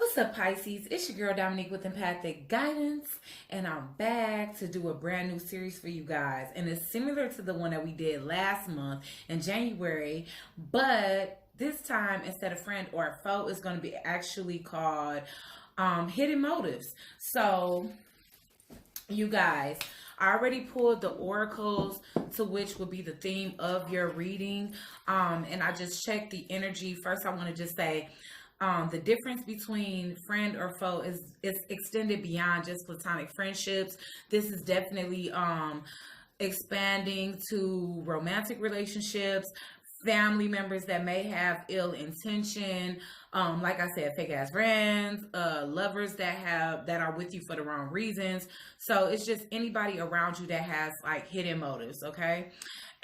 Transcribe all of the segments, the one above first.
What's up, Pisces? It's your girl Dominique with Empathic Guidance, and I'm back to do a brand new series for you guys. And it's similar to the one that we did last month in January, but this time instead of friend or foe, it's going to be actually called Hidden Motives. So, you guys, I already pulled the oracles to which would be the theme of your reading. And I just checked the energy. First, I want to just say the difference between friend or foe is extended beyond just platonic friendships. This is definitely expanding to romantic relationships, family members that may have ill intention, like I said, fake ass friends, lovers that are with you for the wrong reasons. So it's just anybody around you that has like hidden motives, okay?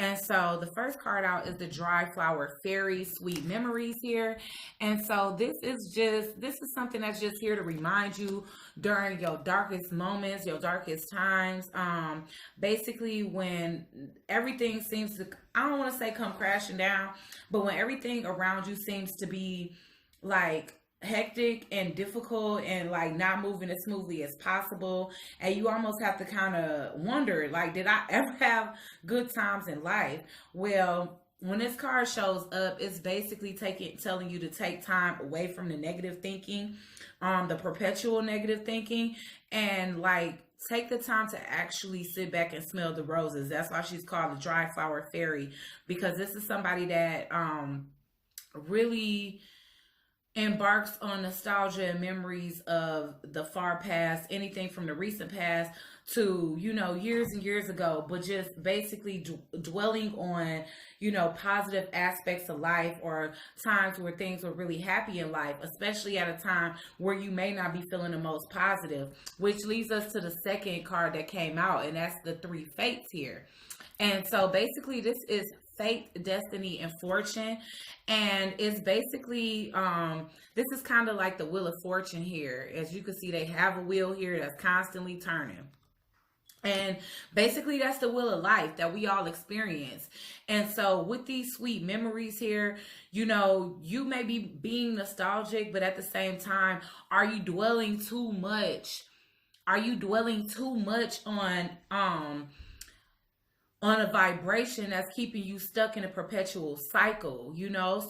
And so the first card out is the dry flower fairy, sweet memories here. And so this is something that's just here to remind you during your darkest moments, your darkest times. Basically when everything seems to, I don't want to say come crashing down, but when everything around you seems to be like hectic and difficult and like not moving as smoothly as possible, and you almost have to kind of wonder, like, did I ever have good times in life? Well, when this card shows up, it's basically telling you to take time away from the negative thinking, the perpetual negative thinking, and like take the time to actually sit back and smell the roses. That's why she's called the dry flower fairy, because this is somebody that really embarks on nostalgia and memories of the far past, anything from the recent past to, years and years ago, but just basically dwelling on, positive aspects of life, or times where things were really happy in life, especially at a time where you may not be feeling the most positive, which leads us to the second card that came out, and that's the three fates here. And so basically this is fate, destiny, and fortune. And it's basically this is kind of like the wheel of fortune here. As you can see, they have a wheel here that's constantly turning. And basically that's the wheel of life that we all experience. And so with these sweet memories here, you may be being nostalgic, but at the same time, are you dwelling too much? Are you dwelling too much on a vibration that's keeping you stuck in a perpetual cycle,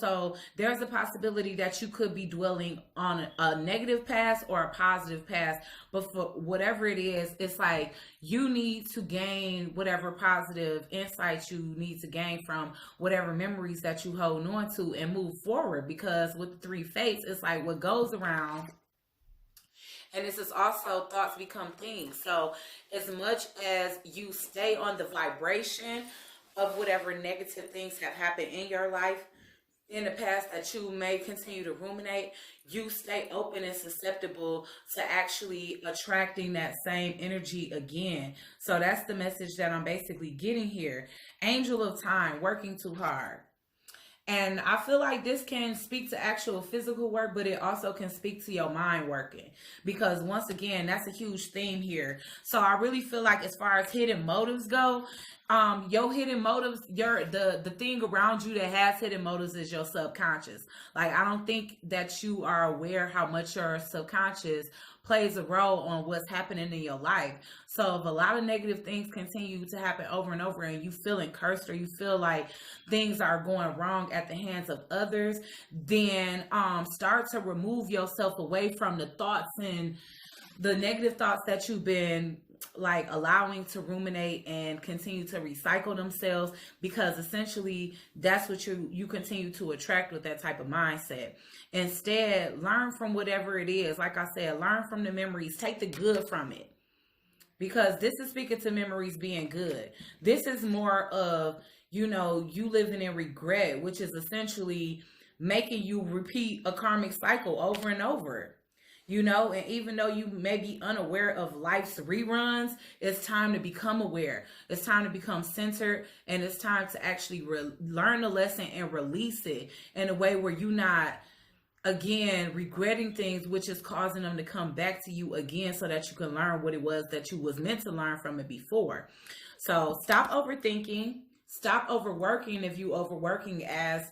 So there's a possibility that you could be dwelling on a negative past or a positive past, but for whatever it is, it's like you need to gain whatever positive insights you need to gain from whatever memories that you hold on to and move forward, because with the three fates, it's like what goes around. And this is also thoughts become things. So as much as you stay on the vibration of whatever negative things have happened in your life in the past that you may continue to ruminate, you stay open and susceptible to actually attracting that same energy again. So that's the message that I'm basically getting here. Angel of time, working too hard. And I feel like this can speak to actual physical work, but it also can speak to your mind working. Because once again, that's a huge theme here. So I really feel like as far as hidden motives go, your hidden motives, the thing around you that has hidden motives is your subconscious. Like, I don't think that you are aware how much your subconscious plays a role on what's happening in your life. So if a lot of negative things continue to happen over and over, and you feeling cursed, or you feel like things are going wrong at the hands of others, then start to remove yourself away from the thoughts and the negative thoughts that you've been like allowing to ruminate and continue to recycle themselves, because essentially that's what you continue to attract with that type of mindset. Instead, learn from whatever it is. Like I said, learn from the memories, take the good from it, because this is speaking to memories being good. This is more of, you living in regret, which is essentially making you repeat a karmic cycle over and over. And even though you may be unaware of life's reruns, it's time to become aware. It's time to become centered, and it's time to actually learn the lesson and release it in a way where you're not, again, regretting things, which is causing them to come back to you again, so that you can learn what it was that you was meant to learn from it before. So stop overthinking, stop overworking if you overworking as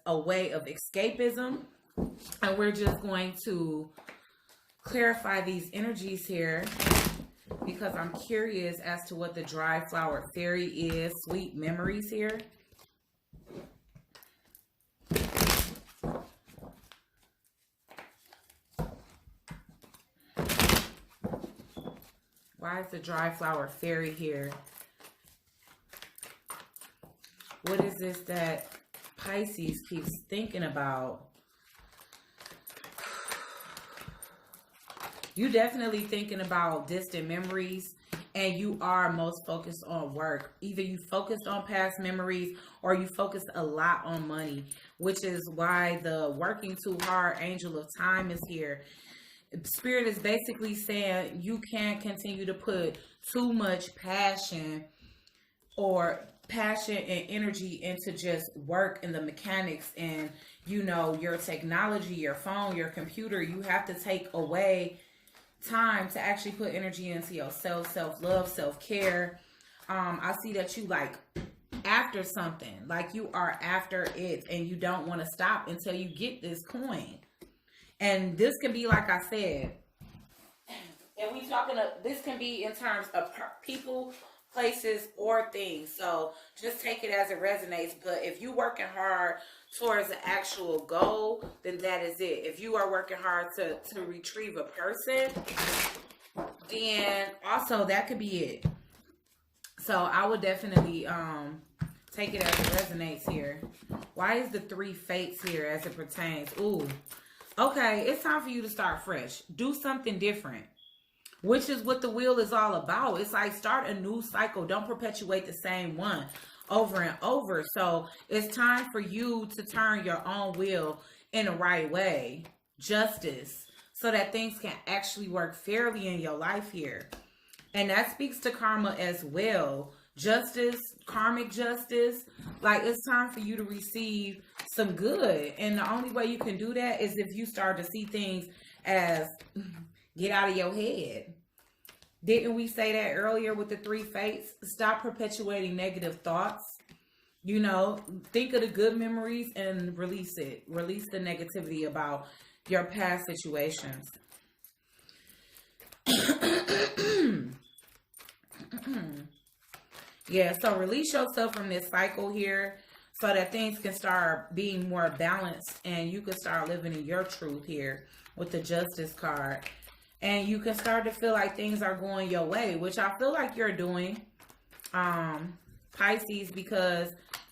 a way of escapism. And we're just going to clarify these energies here because I'm curious as to what the dry flower fairy is. Sweet memories here. Why is the dry flower fairy here? What is this that Pisces keeps thinking about? You definitely thinking about distant memories, and you are most focused on work. Either you focused on past memories or you focused a lot on money, which is why the working too hard angel of time is here. Spirit is basically saying you can't continue to put too much passion and energy into just work and the mechanics and, you know, your technology, your phone, your computer. You have to take away time to actually put energy into yourself, self-love, self-care. I see that you like after something, like you are after it, and you don't want to stop until you get this coin. And this can be, like I said, and we talking of, this can be in terms of people, places, or things. So just take it as it resonates. But if you working hard towards the actual goal, then that is it. If you are working hard to retrieve a person, then also that could be it. So I would definitely take it as it resonates here. Why is the 3 fates here as it pertains? Ooh, okay, it's time for you to start fresh. Do something different, which is what the wheel is all about. It's like start a new cycle. Don't perpetuate the same one over and over. So it's time for you to turn your own wheel in the right way. Justice. So that things can actually work fairly in your life here. And that speaks to karma as well. Justice, karmic justice. Like it's time for you to receive some good. And the only way you can do that is if you start to see things as get out of your head. Didn't we say that earlier with the 3 fates? Stop perpetuating negative thoughts. You know, think of the good memories and release it. Release the negativity about your past situations. Yeah, so release yourself from this cycle here so that things can start being more balanced and you can start living in your truth here with the Justice card. And you can start to feel like things are going your way, which I feel like you're doing, Pisces, because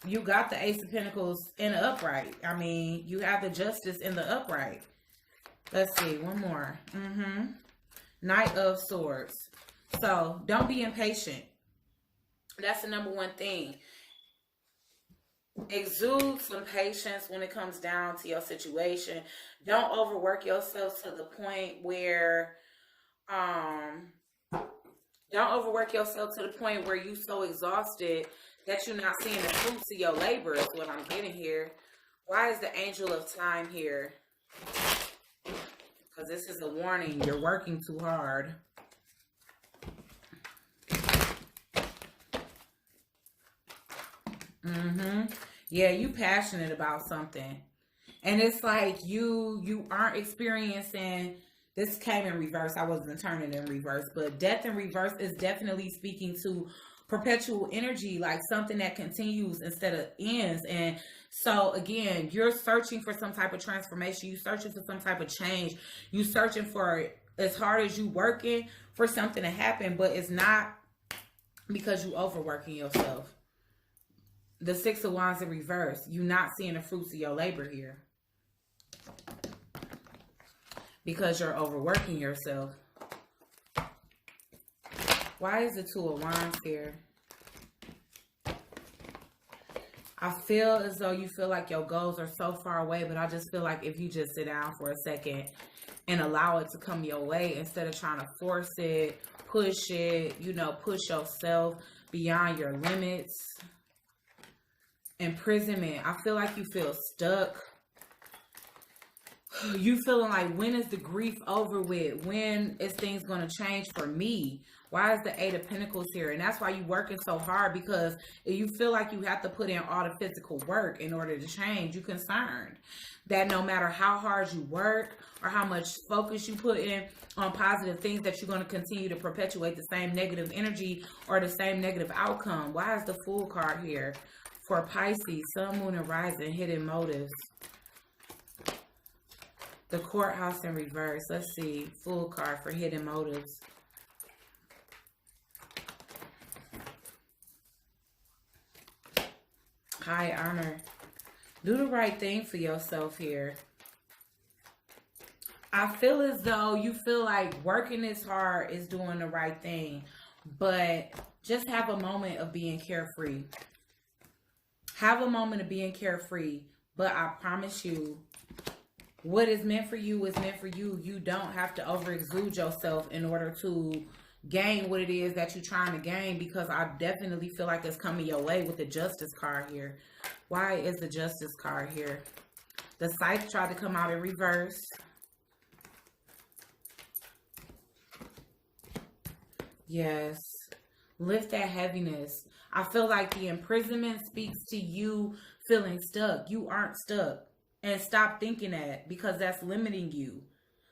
you got the Ace of Pentacles in the upright. I mean, you have the Justice in the upright. Let's see, one more. Knight of Swords. So don't be impatient. That's the number one thing. Exude some patience when it comes down to your situation. Don't overwork yourself to the point where you're so exhausted that you're not seeing the fruits of your labor is what I'm getting here. Why is the Angel of Time here? Because this is a warning. You're working too hard. Yeah, you passionate about something. And it's like you aren't experiencing, this came in reverse. I wasn't turning in reverse, but death in reverse is definitely speaking to perpetual energy, like something that continues instead of ends. And so again, you're searching for some type of transformation. You're searching for some type of change. You're searching for, as hard as you working for something to happen, but it's not because you overworking yourself. The 6 of Wands in reverse. You're not seeing the fruits of your labor here. Because you're overworking yourself. Why is the 2 of Wands here? I feel as though you feel like your goals are so far away, but I just feel like if you just sit down for a second and allow it to come your way instead of trying to force it, push it, you know, push yourself beyond your limits. Imprisonment. I feel like you feel stuck. You feeling like, when is the grief over with? When is things going to change for me? Why is the Eight of Pentacles here? And that's why you working so hard, because you feel like you have to put in all the physical work in order to change. You're concerned that no matter how hard you work or how much focus you put in on positive things, that you're going to continue to perpetuate the same negative energy or the same negative outcome. Why is the Fool card here for Pisces, Sun, Moon, and Rising? Hidden motives. The Courthouse in reverse. Let's see. Fool card for hidden motives. High honor. Do the right thing for yourself here. I feel as though you feel like working this hard is doing the right thing, but just have a moment of being carefree. Have a moment of being carefree, but I promise you, what is meant for you is meant for you. You don't have to over-exude yourself in order to gain what it is that you're trying to gain, because I definitely feel like it's coming your way with the Justice card here. Why is the Justice card here? The Scythe tried to come out in reverse. Yes. Lift that heaviness. I feel like the imprisonment speaks to you feeling stuck. You aren't stuck. And stop thinking that, because that's limiting you.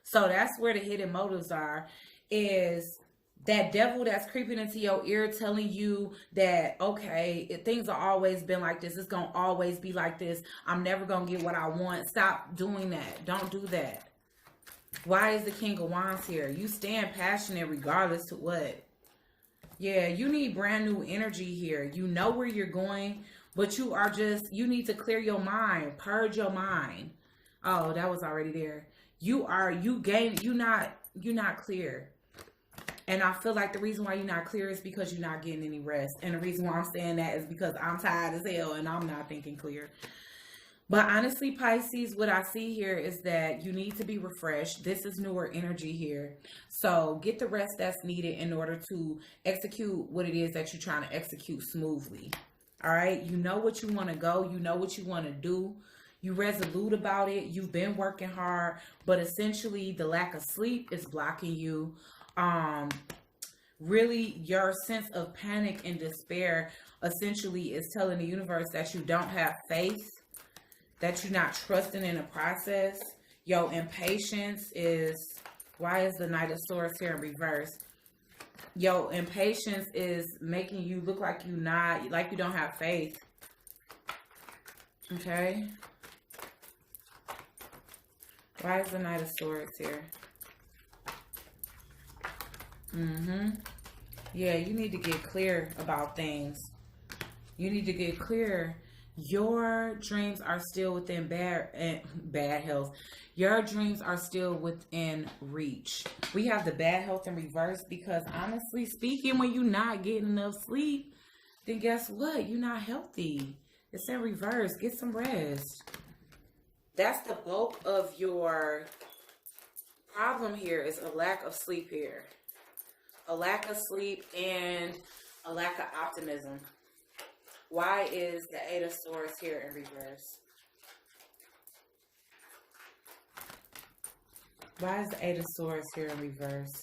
So that's where the hidden motives are, is that devil that's creeping into your ear telling you that, okay, things have always been like this. It's going to always be like this. I'm never going to get what I want. Stop doing that. Don't do that. Why is the King of Wands here? You stand passionate regardless to what. Yeah, you need brand new energy here. You know where you're going, but you need to clear your mind. Purge your mind. Oh, that was already there. You're not clear. And I feel like the reason why you're not clear is because you're not getting any rest. And the reason why I'm saying that is because I'm tired as hell and I'm not thinking clear. But honestly, Pisces, what I see here is that you need to be refreshed. This is newer energy here. So get the rest that's needed in order to execute what it is that you're trying to execute smoothly. All right. You know what you want to go. You know what you want to do. You resolute about it. You've been working hard, but essentially the lack of sleep is blocking you. Really, your sense of panic and despair essentially is telling the universe that you don't have faith, that you're not trusting in the process. Your impatience is, why is the Knight of Swords here in reverse? Your impatience is making you look like you don't have faith. Okay. Why is the Knight of Swords here? Yeah, you need to get clear about things. You need to get clear. Your dreams are still within bad health. Your dreams are still within reach. We have the bad health in reverse because, honestly speaking, when you're not getting enough sleep, then guess what? You're not healthy. It's in reverse. Get some rest. That's the bulk of your problem here, is a lack of sleep here. A lack of sleep and a lack of optimism. Why is the Eight of Swords here in reverse? Why is the Eight of Swords here in reverse?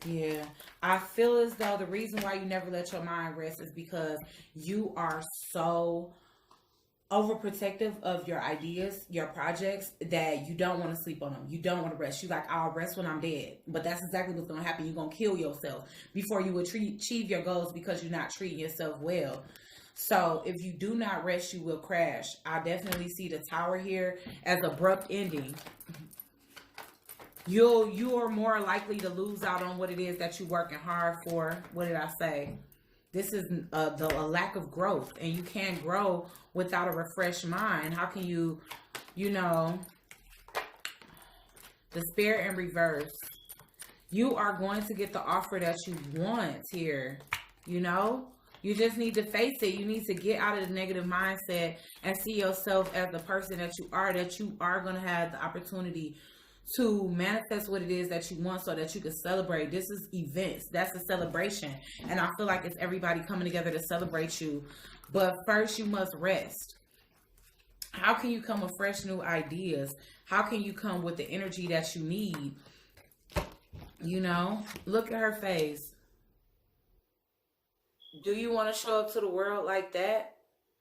Yeah, I feel as though the reason why you never let your mind rest is because you are so overprotective of your ideas, your projects, that you don't want to sleep on them. You don't want to rest. You like, I'll rest when I'm dead. But that's exactly what's going to happen. You're going to kill yourself before you achieve your goals, because you're not treating yourself well. So if you do not rest, you will crash. I definitely see the Tower here as abrupt ending. You are more likely to lose out on what it is that you're working hard for. What did I say? This is a lack of growth, and you can't grow without a refreshed mind. How can you, the Spirit in reverse. You are going to get the offer that you want here, You just need to face it. You need to get out of the negative mindset and see yourself as the person that you are going to have the opportunity to manifest what it is that you want, so that you can celebrate. This is events. That's a celebration. And I feel like it's everybody coming together to celebrate you. But first, you must rest. How can you come with fresh new ideas? How can you come with the energy that you need? You know, look at her face. Do you want to show up to the world like that?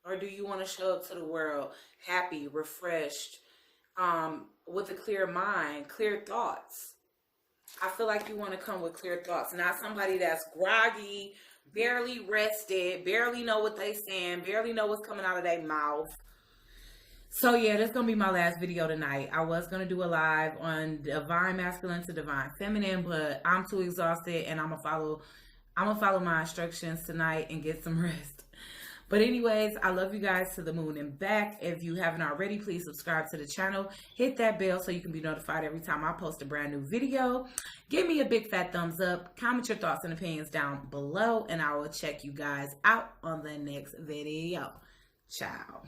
Or do you want to show up to the world happy, refreshed, with a clear mind, clear thoughts? I feel like you want to come with clear thoughts, not somebody that's groggy, barely rested, barely know what they saying, barely know what's coming out of their mouth. So yeah, this is gonna be my last video tonight. I was gonna do a live on divine masculine to divine feminine, but I'm too exhausted and I'm gonna follow my instructions tonight and get some rest. But anyways, I love you guys to the moon and back. If you haven't already, please subscribe to the channel. Hit that bell so you can be notified every time I post a brand new video. Give me a big fat thumbs up. Comment your thoughts and opinions down below. And I will check you guys out on the next video. Ciao.